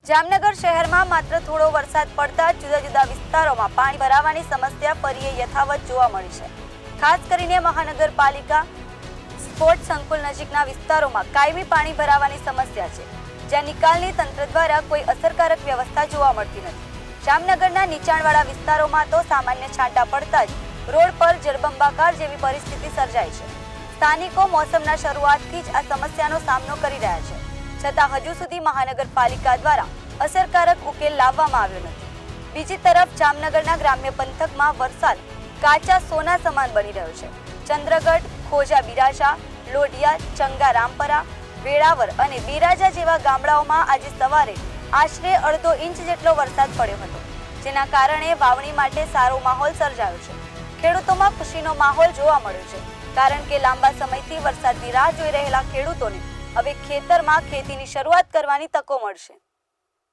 જામનગર શહેરમાં માત્ર થોડો વરસાદ પડતા જુદા જુદા વિસ્તારોમાં પાણી ભરાવાની સમસ્યા ફરી યથાવત જોવા મળી છે। ખાસ કરીને મહાનગરપાલિકા સ્પોર્ટ સંકુલ નજીકના વિસ્તારોમાં કાયમી પાણી ભરાવાની સમસ્યા છે, જ્યાં નિકાલની તંત્ર દ્વારા કોઈ અસરકારક વ્યવસ્થા જોવા મળતી નથી। જામનગરના નીચાણવાળા વિસ્તારોમાં તો સામાન્ય છાંટા પડતા જ રોડ પર જળબંબાકાર જેવી પરિસ્થિતિ સર્જાય છે। સ્થાનિકો મોસમના શરૂઆતથી જ આ સમસ્યાનો સામનો કરી રહ્યા છે, છતાં હજુ સુધી મહાનગરપાલિકા દ્વારા અસરકારક ઉકેલ લાવવામાં આવ્યો નથી। બીજી તરફ જામનગરના ગ્રામ્ય પંથકમાં વરસાદ કાચા સોના સમાન બની રહ્યો છે। ચંદ્રગઢ, ખોજા બિરાજા, લોઢિયા, ચંગા રામપરા, વેળાવર અને બિરાજા જેવા ગામડાઓમાં આજે સવારે આશરે અડધો ઇંચ જેટલો વરસાદ પડ્યો હતો, જેના કારણે વાવણી માટે સારો માહોલ સર્જાયો છે। ખેડૂતોમાં ખુશીનો માહોલ જોવા મળ્યો છે, કારણ કે લાંબા સમયથી વરસાદની રાહ જોઈ રહેલા ખેડૂતોને હવે ખેતરમાં ખેતીની શરૂઆત કરવાની તકો મળશે।